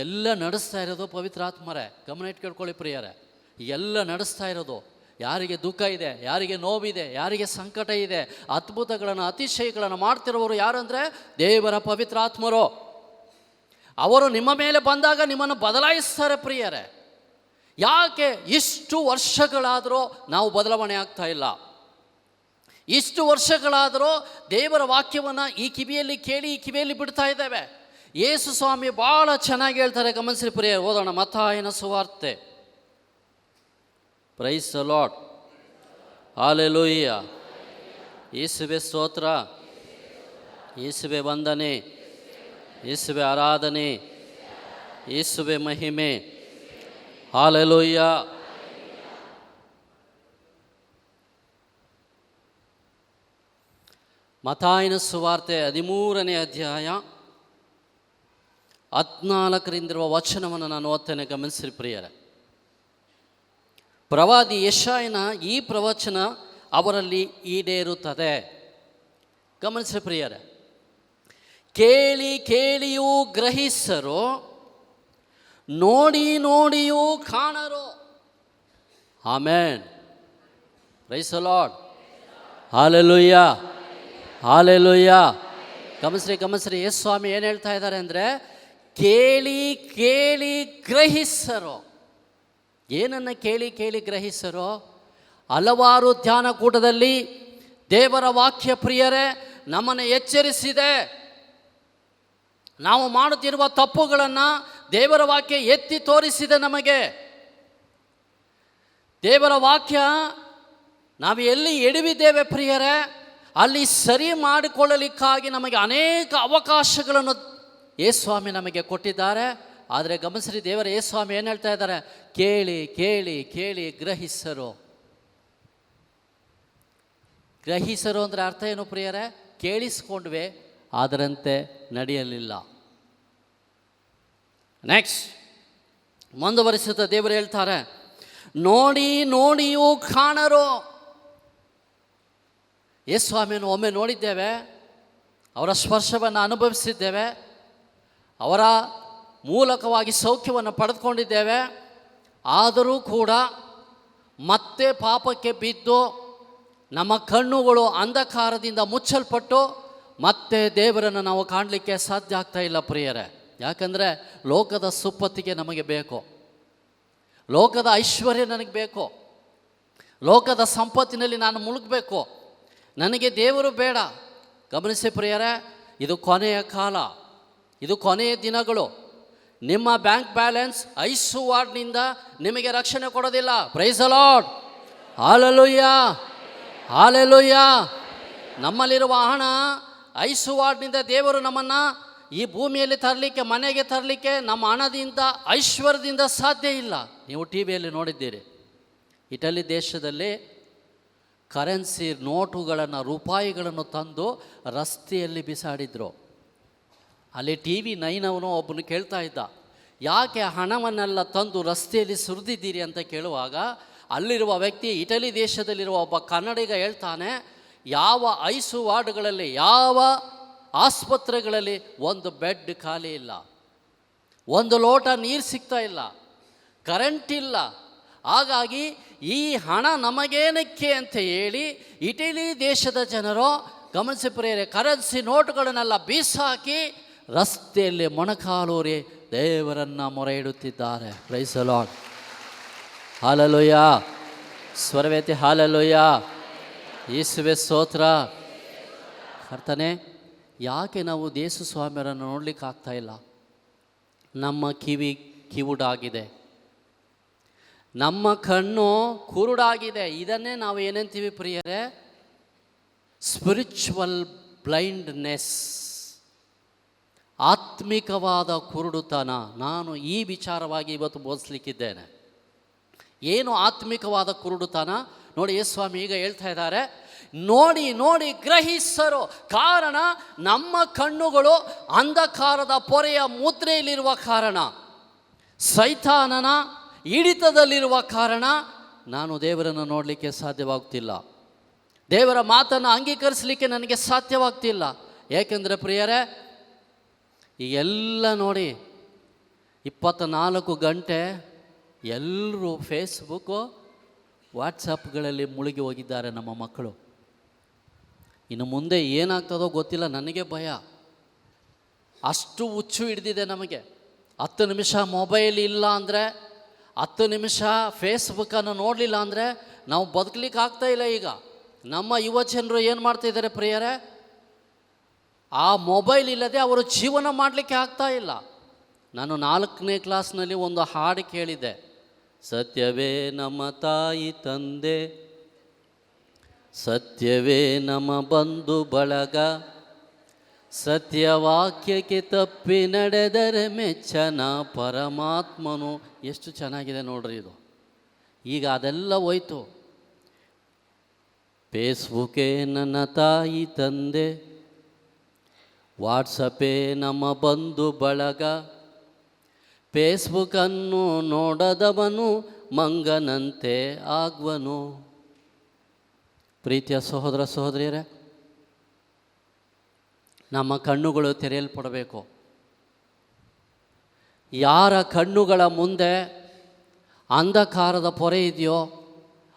ಎಲ್ಲ ನಡೆಸ್ತಾ ಇರೋದು ಪವಿತ್ರಾತ್ಮರೇ. ಗಮನ ಇಟ್ಟು ಕೇಳ್ಕೊಳ್ಳಿ ಪ್ರಿಯರೇ, ಎಲ್ಲ ನಡೆಸ್ತಾ ಇರೋದು. ಯಾರಿಗೆ ದುಃಖ ಇದೆ, ಯಾರಿಗೆ ನೋವಿದೆ, ಯಾರಿಗೆ ಸಂಕಟ ಇದೆ, ಅದ್ಭುತಗಳನ್ನು ಅತಿಶಯಗಳನ್ನು ಮಾಡ್ತಿರೋರು ಯಾರಂದರೆ ದೇವರ ಪವಿತ್ರಾತ್ಮರು. ಅವರು ನಿಮ್ಮ ಮೇಲೆ ಬಂದಾಗ ನಿಮ್ಮನ್ನು ಬದಲಾಯಿಸ್ತಾರೆ ಪ್ರಿಯರೇ. ಯಾಕೆ ಇಷ್ಟು ವರ್ಷಗಳಾದರೂ ನಾವು ಬದಲಾವಣೆ ಆಗ್ತಾ ಇಲ್ಲ? ಇಷ್ಟು ವರ್ಷಗಳಾದರೂ ದೇವರ ವಾಕ್ಯವನ್ನು ಈ ಕಿವಿಯಲ್ಲಿ ಕೇಳಿ ಈ ಕಿವಿಯಲ್ಲಿ ಬಿಡ್ತಾ ಇದ್ದೇವೆ. ಯೇಸು ಸ್ವಾಮಿ ಭಾಳ ಚೆನ್ನಾಗಿ ಹೇಳ್ತಾರೆ, ಗಮನಿಸಿ ಪ್ರಿಯರೇ. ಓದೋಣ ಮತ್ತಾಯನ ಸುವಾರ್ತೆ. Price the Lord, hallelujah. ಯೇಸುವೆ ಸ್ತೋತ್ರ, ಯೇಸುವೆ ವಂದನೆ, ಯೇಸುವೆ ಆರಾಧನೆ, ಯೇಸುವೆ ಮಹಿಮೆ, ಹಾಲೆಲೂಯ. ಮತ್ತಾಯನ ಸುವಾರ್ತೆ 13ನೇ ಅಧ್ಯಾಯ 14ರಿಂದಿರುವ ವಚನವನ್ನು ನಾನು ಓದ್ತೇನೆ. ಗಮನಿಸಿರಿ ಪ್ರಿಯರೇ, ಪ್ರವಾದಿ ಯೆಶಾಯನ ಈ ಪ್ರವಚನ ಅವರಲ್ಲಿ ಈಡೇರುತ್ತದೆ. ಗಮನಿಸಿ ಪ್ರಿಯರೇ, ಕೇಳಿ ಕೇಳಿಯೂ ಗ್ರಹಿಸರು, ನೋಡಿ ನೋಡಿಯೂ ಕಾಣರು. Amen. Praise the Lord, hallelujah, hallelujah. ಗಮನಿಸ್ರಿ ಯೇಸು ಸ್ವಾಮಿ ಏನು ಹೇಳ್ತಾ ಇದ್ದಾರೆ ಅಂದರೆ, ಕೇಳಿ ಕೇಳಿ ಗ್ರಹಿಸರು. ಏನನ್ನು ಕೇಳಿ ಕೇಳಿ ಗ್ರಹಿಸರು? ಹಲವಾರು ಧ್ಯಾನ ಕೂಟದಲ್ಲಿ ದೇವರ ವಾಕ್ಯ ಪ್ರಿಯರೇ ನಮ್ಮನ್ನು ಎಚ್ಚರಿಸಿದೆ. ನಾವು ಮಾಡುತ್ತಿರುವ ತಪ್ಪುಗಳನ್ನು ದೇವರ ವಾಕ್ಯ ಎತ್ತಿ ತೋರಿಸಿದೆ ನಮಗೆ. ದೇವರ ವಾಕ್ಯ ನಾವು ಎಲ್ಲಿ ಎಡವಿದ್ದೇವೆ ಪ್ರಿಯರೇ, ಅಲ್ಲಿ ಸರಿ ಮಾಡಿಕೊಳ್ಳಲಿಕ್ಕಾಗಿ ನಮಗೆ ಅನೇಕ ಅವಕಾಶಗಳನ್ನು ಯೇಸುಸ್ವಾಮಿ ನಮಗೆ ಕೊಟ್ಟಿದ್ದಾರೆ. ಆದರೆ ಗಮನಿಸ್ರಿ, ದೇವರ ಯೇಸುಸ್ವಾಮಿ ಏನು ಹೇಳ್ತಾ ಇದ್ದಾರೆ? ಕೇಳಿ ಕೇಳಿ ಕೇಳಿ ಗ್ರಹಿಸರು. ಗ್ರಹಿಸರು ಅಂದರೆ ಅರ್ಥ ಏನು ಪ್ರಿಯರೇ? ಕೇಳಿಸ್ಕೊಂಡ್ವೆ, ಅದರಂತೆ ನಡೆಯಲಿಲ್ಲ. ನೆಕ್ಸ್ಟ್ ಮುಂದುವರಿಸುತ್ತಾ ದೇವರು ಹೇಳ್ತಾರೆ, ನೋಡಿ ನೋಡಿಯೂ ಕಾಣರು. ಯೇಸುಸ್ವಾಮಿಯನ್ನು ಒಮ್ಮೆ ನೋಡಿದ್ದೇವೆ, ಅವರ ಸ್ಪರ್ಶವನ್ನು ಅನುಭವಿಸಿದ್ದೇವೆ, ಅವರ ಮೂಲಕವಾಗಿ ಸೌಖ್ಯವನ್ನು ಪಡೆದುಕೊಂಡಿದ್ದೇವೆ. ಆದರೂ ಕೂಡ ಮತ್ತೆ ಪಾಪಕ್ಕೆ ಬಿದ್ದು ನಮ್ಮ ಕಣ್ಣುಗಳು ಅಂಧಕಾರದಿಂದ ಮುಚ್ಚಲ್ಪಟ್ಟು ಮತ್ತೆ ದೇವರನ್ನು ನಾವು ಕಾಣಲಿಕ್ಕೆ ಸಾಧ್ಯ ಆಗ್ತಾ ಇಲ್ಲ ಪ್ರಿಯರೇ. ಯಾಕಂದರೆ ಲೋಕದ ಸುಪ್ಪತ್ತಿಗೆ ನಮಗೆ ಬೇಕು, ಲೋಕದ ಐಶ್ವರ್ಯ ನನಗೆ ಬೇಕು, ಲೋಕದ ಸಂಪತ್ತಿನಲ್ಲಿ ನಾನು ಮುಳುಗಬೇಕು, ನನಗೆ ದೇವರು ಬೇಡ. ಗಮನಿಸಿ ಪ್ರಿಯರೇ, ಇದು ಕೊನೆಯ ಕಾಲ, ಇದು ಕೊನೆಯ ದಿನಗಳು. ನಿಮ್ಮ ಬ್ಯಾಂಕ್ ಬ್ಯಾಲೆನ್ಸ್ ಐಸುವಾರ್ಡ್ನಿಂದ ನಿಮಗೆ ರಕ್ಷಣೆ ಕೊಡೋದಿಲ್ಲ. Price the Lord, hallelujah, hallelujah. ನಮ್ಮಲ್ಲಿರುವ ಹಣ ಐಸುವಾರ್ಡ್ನಿಂದ ದೇವರು ನಮ್ಮನ್ನು ಈ ಭೂಮಿಯಲ್ಲಿ ತರಲಿಕ್ಕೆ, ಮನೆಗೆ ತರಲಿಕ್ಕೆ ನಮ್ಮ ಹಣದಿಂದ, ಐಶ್ವರ್ಯದಿಂದ ಸಾಧ್ಯ ಇಲ್ಲ. ನೀವು ಟಿ ವಿಯಲ್ಲಿ ನೋಡಿದ್ದೀರಿ, ಇಟಲಿ ದೇಶದಲ್ಲಿ ಕರೆನ್ಸಿ ನೋಟುಗಳನ್ನು, ರೂಪಾಯಿಗಳನ್ನು ತಂದು ರಸ್ತೆಯಲ್ಲಿ ಬಿಸಾಡಿದ್ರು. ಅಲ್ಲಿ TV9 ಅವನು ಒಬ್ಬನು ಕೇಳ್ತಾ ಇದ್ದ, ಯಾಕೆ ಹಣವನ್ನೆಲ್ಲ ತಂದು ರಸ್ತೆಯಲ್ಲಿ ಸುರಿದಿದ್ದೀರಿ ಅಂತ ಕೇಳುವಾಗ ಅಲ್ಲಿರುವ ವ್ಯಕ್ತಿ, ಇಟಲಿ ದೇಶದಲ್ಲಿರುವ ಒಬ್ಬ ಕನ್ನಡಿಗ ಹೇಳ್ತಾನೆ, ಯಾವ ಐಸು ವಾರ್ಡ್ಗಳಲ್ಲಿ, ಯಾವ ಆಸ್ಪತ್ರೆಗಳಲ್ಲಿ ಒಂದು ಬೆಡ್ ಖಾಲಿ ಇಲ್ಲ, ಒಂದು ಲೋಟ ನೀರು ಸಿಗ್ತಾ ಇಲ್ಲ, ಕರೆಂಟ್ ಇಲ್ಲ. ಹಾಗಾಗಿ ಈ ಹಣ ನಮಗೇನಕ್ಕೆ ಅಂತ ಹೇಳಿ ಇಟಲಿ ದೇಶದ ಜನರು, ಗಮನಿಸಿ ಪ್ರಿಯರೇ, ಕರೆನ್ಸಿ ನೋಟುಗಳನ್ನೆಲ್ಲ ಬೀಸಾಕಿ ರಸ್ತೆಯಲ್ಲಿ ಮೊಣಕಾಲೂರಿ ದೇವರನ್ನು ಮೊರೆ ಇಡುತ್ತಿದ್ದಾರೆ. Praise the Lord, hallelujah. ಸ್ವರವೇತಿ ಹಾಲೆಲೂಯಾ. ಯೇಸುವೇ ಸ್ತೋತ್ರ. ಕರ್ತನೇ, ಯಾಕೆ ನಾವು ಯೇಸು ಸ್ವಾಮಿಯರನ್ನು ನೋಡಲಿಕ್ಕೆ ಆಗ್ತಾ ಇಲ್ಲ? ನಮ್ಮ ಕಿವಿ ಕಿವುಡಾಗಿದೆ, ನಮ್ಮ ಕಣ್ಣು ಕುರುಡಾಗಿದೆ. ಇದನ್ನೇ ನಾವು ಏನಂತೀವಿ ಪ್ರಿಯರೇ? ಸ್ಪಿರಿಚುವಲ್ ಬ್ಲೈಂಡ್ನೆಸ್, ಆತ್ಮಿಕವಾದ ಕುರುಡುತನ. ನಾನು ಈ ವಿಚಾರವಾಗಿ ಇವತ್ತು ಬೋಧಿಸಲಿಕ್ಕಿದ್ದೇನೆ. ಏನು ಆತ್ಮಿಕವಾದ ಕುರುಡುತನ? ನೋಡಿ, ಯೇಸು ಸ್ವಾಮಿ ಈಗ ಹೇಳ್ತಾ ಇದ್ದಾರೆ, ನೋಡಿ ನೋಡಿ ಗ್ರಹಿಸರು. ಕಾರಣ ನಮ್ಮ ಕಣ್ಣುಗಳು ಅಂಧಕಾರದ ಪೊರೆಯ ಮುದ್ರೆಯಲ್ಲಿರುವ ಕಾರಣ, ಸೈತಾನನ ಹಿಡಿತದಲ್ಲಿರುವ ಕಾರಣ ನಾನು ದೇವರನ್ನು ನೋಡಲಿಕ್ಕೆ ಸಾಧ್ಯವಾಗ್ತಿಲ್ಲ, ದೇವರ ಮಾತನ್ನು ಅಂಗೀಕರಿಸಲಿಕ್ಕೆ ನನಗೆ ಸಾಧ್ಯವಾಗ್ತಿಲ್ಲ. ಏಕೆಂದರೆ ಪ್ರಿಯರೇ, ಈಗೆಲ್ಲ ನೋಡಿ 24 ಗಂಟೆ ಎಲ್ಲರೂ ಫೇಸ್ಬುಕ್ಕು, ವಾಟ್ಸಪ್ಗಳಲ್ಲಿ ಮುಳುಗಿ ಹೋಗಿದ್ದಾರೆ ನಮ್ಮ ಮಕ್ಕಳು. ಇನ್ನು ಮುಂದೆ ಏನಾಗ್ತದೋ ಗೊತ್ತಿಲ್ಲ, ನನಗೆ ಭಯ. ಅಷ್ಟು ಹುಚ್ಚು ಹಿಡಿದಿದೆ ನಮಗೆ. 10 ನಿಮಿಷ ಮೊಬೈಲ್ ಇಲ್ಲ ಅಂದರೆ, 10 ನಿಮಿಷ ಫೇಸ್ಬುಕ್ಕನ್ನು ನೋಡಲಿಲ್ಲ ಅಂದರೆ ನಾವು ಬದುಕಲಿಕ್ಕೆ ಆಗ್ತಾ ಇಲ್ಲ. ಈಗ ನಮ್ಮ ಯುವ ಜನರು ಏನು ಮಾಡ್ತಾಯಿದ್ದಾರೆ ಪ್ರಿಯರೇ? ಆ ಮೊಬೈಲ್ ಇಲ್ಲದೆ ಅವರು ಜೀವನ ಮಾಡಲಿಕ್ಕೆ ಆಗ್ತಾ ಇಲ್ಲ. ನಾನು 4ನೇ ಕ್ಲಾಸ್ನಲ್ಲಿ ಒಂದು ಹಾಡು ಕೇಳಿದ್ದೆ, ಸತ್ಯವೇ ನಮ್ಮ ತಾಯಿ ತಂದೆ, ಸತ್ಯವೇ ನಮ್ಮ ಬಂಧು ಬಳಗ, ಸತ್ಯವಾಕ್ಯಕ್ಕೆ ತಪ್ಪಿ ನಡೆದರೆ ಮೆಚ್ಚನ ಪರಮಾತ್ಮನು. ಎಷ್ಟು ಚೆನ್ನಾಗಿದೆ ನೋಡ್ರಿ ಇದು. ಈಗ ಅದೆಲ್ಲ ಹೋಯ್ತು. ಫೇಸ್ಬುಕ್ಕೇ ನನ್ನ ತಾಯಿ ತಂದೆ, ವಾಟ್ಸಪ್ಪೇ ನಮ್ಮ ಬಂಧು ಬಳಗ, ಫೇಸ್ಬುಕ್ಕನ್ನು ನೋಡದವನು ಮಂಗನಂತೆ ಆಗುವನು. ಪ್ರೀತಿಯ ಸಹೋದರ ಸಹೋದರಿಯರೇ, ನಮ್ಮ ಕಣ್ಣುಗಳು ತೆರೆಯಲ್ಪಡಬೇಕು. ಯಾರ ಕಣ್ಣುಗಳ ಮುಂದೆ ಅಂಧಕಾರದ ಪೊರೆ ಇದೆಯೋ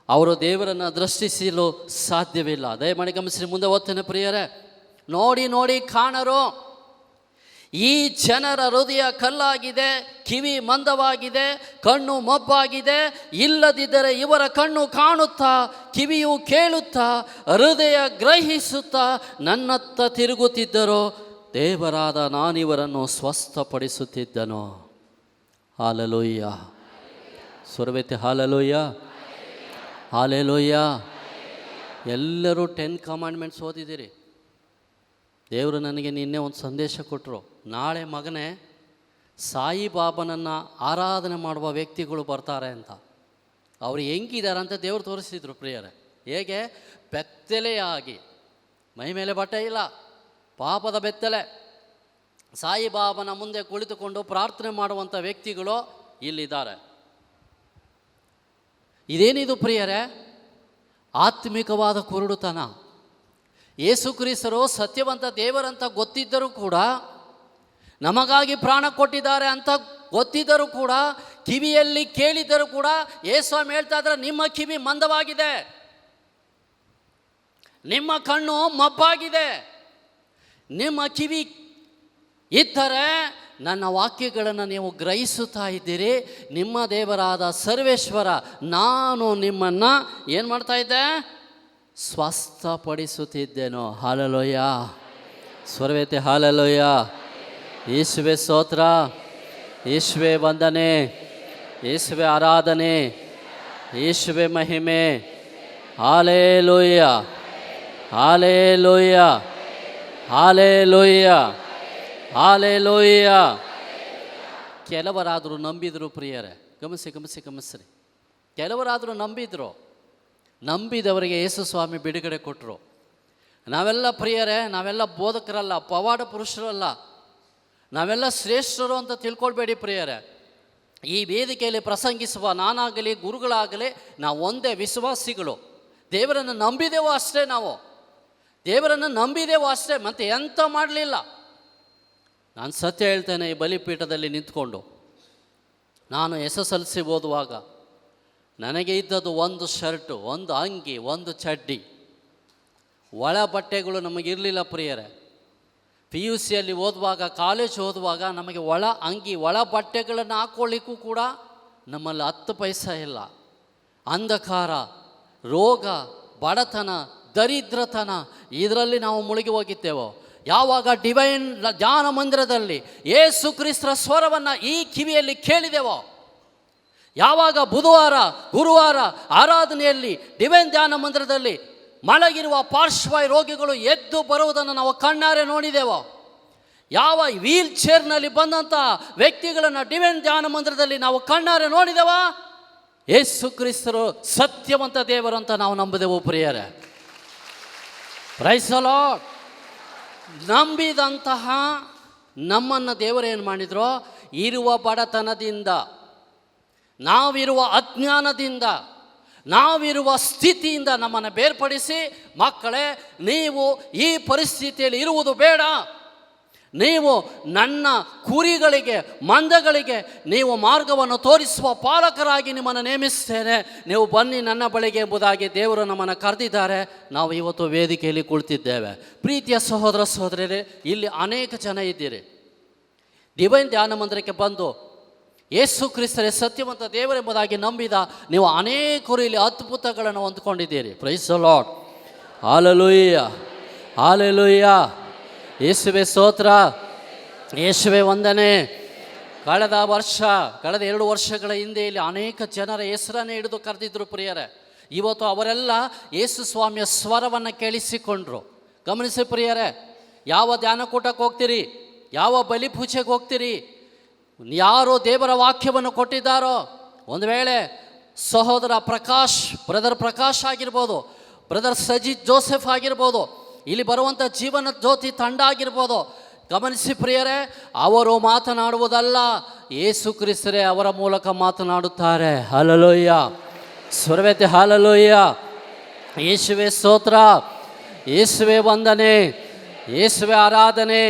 ಅವರು ದೇವರನ್ನು ದೃಷ್ಟಿಸಲು ಸಾಧ್ಯವಿಲ್ಲ. ದಯಮಾಡಿ ಗಮನಿಸಿ, ಮುಂದೆ ಓದ್ತೇನೆ ಪ್ರಿಯರೇ. ನೋಡಿ ನೋಡಿ ಕಾಣರು, ಈ ಜನರ ಹೃದಯ ಕಲ್ಲಾಗಿದೆ, ಕಿವಿ ಮಂದವಾಗಿದೆ, ಕಣ್ಣು ಮೊಬ್ಬಾಗಿದೆ. ಇಲ್ಲದಿದ್ದರೆ ಇವರ ಕಣ್ಣು ಕಾಣುತ್ತಾ, ಕಿವಿಯು ಕೇಳುತ್ತಾ, ಹೃದಯ ಗ್ರಹಿಸುತ್ತಾ ನನ್ನತ್ತ ತಿರುಗುತ್ತಿದ್ದರು, ದೇವರಾದ ನಾನಿವರನ್ನು ಸ್ವಸ್ಥಪಡಿಸುತ್ತಿದ್ದನು. ಹಾಲೆಲೂಯ. ಸ್ವರವೇತಿ ಹಾಲೆಲೂಯ, ಹಾಲೆಲೂಯ. ಎಲ್ಲರೂ 10 ಕಮಾಂಡ್ಮೆಂಟ್ಸ್ ಓದಿದ್ದೀರಿ. ದೇವರು ನನಗೆ ನಿನ್ನೆ ಒಂದು ಸಂದೇಶ ಕೊಟ್ಟರು. ನಾಳೆ ಮಗನೇ, ಸಾಯಿಬಾಬನನ್ನು ಆರಾಧನೆ ಮಾಡುವ ವ್ಯಕ್ತಿಗಳು ಬರ್ತಾರೆ ಅಂತ. ಅವರು ಹೆಂಗಿದ್ದಾರೆ ಅಂತ ದೇವರು ತೋರಿಸಿದ್ರು ಪ್ರಿಯರೇ. ಹೇಗೆ? ಬೆತ್ತಲೆಯಾಗಿ, ಮೈ ಮೇಲೆ ಬಟ್ಟೆ ಇಲ್ಲ, ಪಾಪದ ಬೆತ್ತಲೆ, ಸಾಯಿಬಾಬನ ಮುಂದೆ ಕುಳಿತುಕೊಂಡು ಪ್ರಾರ್ಥನೆ ಮಾಡುವಂಥ ವ್ಯಕ್ತಿಗಳು ಇಲ್ಲಿದ್ದಾರೆ. ಇದೇನಿದು ಪ್ರಿಯರೇ? ಆತ್ಮಿಕವಾದ ಕುರುಡುತನ. ಯೇಸು ಕ್ರಿಸ್ತರು ಸತ್ಯವಂತ ದೇವರಂತ ಗೊತ್ತಿದ್ದರೂ ಕೂಡ ನಮಗಾಗಿ ಪ್ರಾಣ ಕೊಟ್ಟಿದ್ದಾರೆ ಅಂತ ಗೊತ್ತಿದ್ದರೂ ಕೂಡ, ಕಿವಿಯಲ್ಲಿ ಕೇಳಿದರೂ ಕೂಡ ಯೇಸು ಸ್ವಾಮಿ ಹೇಳ್ತಾ ಇದ್ದಾರೆ, ನಿಮ್ಮ ಕಿವಿ ಮಂದವಾಗಿದೆ, ನಿಮ್ಮ ಕಣ್ಣು ಮಬ್ಬಾಗಿದೆ. ನಿಮ್ಮ ಕಿವಿ ಇದ್ದರೆ ನನ್ನ ವಾಕ್ಯಗಳನ್ನು ನೀವು ಗ್ರಹಿಸುತ್ತಾ ಇದ್ದೀರಿ. ನಿಮ್ಮ ದೇವರಾದ ಸರ್ವೇಶ್ವರ ನಾನು ನಿಮ್ಮನ್ನು ಏನು ಮಾಡ್ತಾ ಇದ್ದೆ? ಸ್ವಸ್ಥಪಡಿಸುತ್ತಿದ್ದೇನೋ. ಹಾಲೆಲೂಯ. ಸ್ವರವೇತೆ ಹಾಲೆಲೂಯ. ಯೇಸುವೆ ಸ್ತೋತ್ರ, ಯೇಸುವೆ ವಂದನೆ, ಯೇಸುವೆ ಆರಾಧನೆ, ಯೇಸುವೆ ಮಹಿಮೆ. Hallelujah, hallelujah, hallelujah, hallelujah. ಕೆಲವರಾದರೂ ನಂಬಿದರು ಪ್ರಿಯರೇ. ಗಮನಿಸ್ರಿ. ಕೆಲವರಾದರೂ ನಂಬಿದವರಿಗೆ ಯೇಸು ಸ್ವಾಮಿ ಬಿಡುಗಡೆ ಕೊಟ್ಟರು. ನಾವೆಲ್ಲ ಪ್ರಿಯರೇ, ನಾವೆಲ್ಲ ಬೋಧಕರಲ್ಲ, ಪವಾಡ ಪುರುಷರಲ್ಲ, ನಾವೆಲ್ಲ ಶ್ರೇಷ್ಠರು ಅಂತ ತಿಳ್ಕೊಳ್ಬೇಡಿ ಪ್ರಿಯರೇ. ಈ ವೇದಿಕೆಯಲ್ಲಿ ಪ್ರಸಂಗಿಸುವ ನಾನಾಗಲಿ ಗುರುಗಳಾಗಲಿ ನಾವು ಒಂದೇ ವಿಶ್ವಾಸಿಗಳು. ದೇವರನ್ನು ನಂಬಿದೆವೋ ಅಷ್ಟೇ, ನಾವು ದೇವರನ್ನು ನಂಬಿದೆವೋ ಅಷ್ಟೇ, ಮತ್ತು ಎಂತ ಮಾಡಲಿಲ್ಲ. ನಾನು ಸತ್ಯ ಹೇಳ್ತೇನೆ, ಈ ಬಲಿಪೀಠದಲ್ಲಿ ನಿಂತ್ಕೊಂಡು ನಾನು SSLC ಓದುವಾಗ ನನಗೆ ಇದ್ದದ್ದು ಒಂದು ಶರ್ಟು, ಒಂದು ಅಂಗಿ, ಒಂದು ಚಡ್ಡಿ. ಒಳ ಬಟ್ಟೆಗಳು ನಮಗಿರಲಿಲ್ಲ ಪ್ರಿಯರೇ. PUCಯಲ್ಲಿ ಓದುವಾಗ, ಕಾಲೇಜ್ ಓದುವಾಗ ನಮಗೆ ಒಳ ಅಂಗಿ, ಒಳ ಬಟ್ಟೆಗಳನ್ನು ಹಾಕ್ಕೊಳ್ಳಿಕ್ಕೂ ಕೂಡ ನಮ್ಮಲ್ಲಿ 10 ಪೈಸೆ ಇಲ್ಲ. ಅಂಧಕಾರ, ರೋಗ, ಬಡತನ, ದರಿದ್ರತನ, ಇದರಲ್ಲಿ ನಾವು ಮುಳುಗಿ ಹೋಗಿದ್ದೇವೋ. ಯಾವಾಗ ಡಿವೈನ್ ಧ್ಯಾನ ಮಂದಿರದಲ್ಲಿ ಯೇಸು ಕ್ರಿಸ್ತರ ಸ್ವರವನ್ನು ಈ ಕಿವಿಯಲ್ಲಿ ಕೇಳಿದೆವೋ, ಯಾವಾಗ ಬುಧವಾರ ಗುರುವಾರ ಆರಾಧನೆಯಲ್ಲಿ ಡಿವೈನ್ ಧ್ಯಾನ ಮಂದಿರದಲ್ಲಿ ಮಲಗಿರುವ ಪಾರ್ಶ್ವವಾಯು ರೋಗಿಗಳು ಎದ್ದು ಬರುವುದನ್ನು ನಾವು ಕಣ್ಣಾರೆ ನೋಡಿದೆವೋ, ಯಾವ ವೀಲ್ ಚೇರ್ನಲ್ಲಿ ಬಂದಂಥ ವ್ಯಕ್ತಿಗಳನ್ನು ಡಿವೈನ್ ಧ್ಯಾನ ಮಂದಿರದಲ್ಲಿ ನಾವು ಕಣ್ಣಾರೆ ನೋಡಿದೆವ, ಯೇಸು ಕ್ರಿಸ್ತರು ಸತ್ಯವಂತ ದೇವರು ಅಂತ ನಾವು ನಂಬಿದೆವು ಪ್ರಿಯರೇ. Price the lord. ನಂಬಿದಂತಹ ನಮ್ಮನ್ನು ದೇವರೇನು ಮಾಡಿದ್ರು? ಇರುವ ಬಡತನದಿಂದ, ನಾವಿರುವ ಅಜ್ಞಾನದಿಂದ, ನಾವಿರುವ ಸ್ಥಿತಿಯಿಂದ ನಮ್ಮನ್ನು ಬೇರ್ಪಡಿಸಿ, ಮಕ್ಕಳೇ ನೀವು ಈ ಪರಿಸ್ಥಿತಿಯಲ್ಲಿ ಇರುವುದು ಬೇಡ, ನೀವು ನನ್ನ ಕುರಿಗಳಿಗೆ ಮಂದಗಳಿಗೆ ನೀವು ಮಾರ್ಗವನ್ನು ತೋರಿಸುವ ಪಾಲಕರಾಗಿ ನಿಮ್ಮನ್ನು ನೇಮಿಸ್ತೇನೆ, ನೀವು ಬನ್ನಿ ನನ್ನ ಬಳಿಗೆ ಎಂಬುದಾಗಿ ದೇವರು ನಮ್ಮನ್ನು ಕರೆದಿದ್ದಾರೆ. ನಾವು ಇವತ್ತು ವೇದಿಕೆಯಲ್ಲಿ ಕುಳಿತಿದ್ದೇವೆ. ಪ್ರೀತಿಯ ಸಹೋದರ ಸಹೋದರರೇ, ಇಲ್ಲಿ ಅನೇಕ ಜನ ಇದ್ದೀರಿ. ಡಿವೈನ್ ಧ್ಯಾನ ಮಂದಿರಕ್ಕೆ ಬಂದು ಯೇಸು ಕ್ರಿಸ್ತರೇ ಸತ್ಯವಂತ ದೇವರೆಂಬುದಾಗಿ ನಂಬಿದ ನೀವು ಅನೇಕರು ಇಲ್ಲಿ ಅದ್ಭುತಗಳನ್ನು ಹೊಂದ್ಕೊಂಡಿದ್ದೀರಿ. Praise the Lord. Hallelujah, hallelujah. ಯೇಸುವೆ ಸ್ತೋತ್ರ, ಯೇಸುವೆ ವಂದನೆ. ಕಳೆದ 2 ವರ್ಷಗಳ ಹಿಂದೆ ಇಲ್ಲಿ ಅನೇಕ ಜನರ ಹೆಸರನ್ನೇ ಹಿಡಿದು ಕರೆದಿದ್ರು ಪ್ರಿಯರೇ. ಇವತ್ತು ಅವರೆಲ್ಲ ಯೇಸು ಸ್ವಾಮಿಯ ಸ್ವರವನ್ನು ಕೇಳಿಸಿಕೊಂಡ್ರು. ಗಮನಿಸಿ ಪ್ರಿಯರೇ, ಯಾವ ಧ್ಯಾನಕೂಟಕ್ಕೆ ಹೋಗ್ತೀರಿ, ಯಾವ ಬಲಿ ಪೂಜೆಗೆ ಹೋಗ್ತೀರಿ, ಯಾರು ದೇವರ ವಾಕ್ಯವನ್ನು ಕೊಟ್ಟಿದ್ದಾರೋ, ಒಂದು ವೇಳೆ ಸಹೋದರ ಪ್ರಕಾಶ್, ಬ್ರದರ್ ಪ್ರಕಾಶ್ ಆಗಿರ್ಬೋದು, ಬ್ರದರ್ ಸಜಿತ್ ಜೋಸೆಫ್ ಆಗಿರ್ಬೋದು, ಇಲ್ಲಿ ಬರುವಂಥ ಜೀವನ ಜ್ಯೋತಿ ತಂಡ ಆಗಿರ್ಬೋದು. ಗಮನಿಸಿ ಪ್ರಿಯರೇ, ಅವರು ಮಾತನಾಡುವುದಲ್ಲ, ಯೇಸು ಕ್ರಿಸ್ತರೇ ಅವರ ಮೂಲಕ ಮಾತನಾಡುತ್ತಾರೆ. ಹಲ್ಲೆಲೂಯ, ಸ್ವರವೇತೆ ಹಾಲೆಲೂಯ. ಯೇಸುವೆ ಸ್ತೋತ್ರ, ಯೇಸುವೆ ವಂದನೆ, ಯೇಸುವೆ ಆರಾಧನೆ.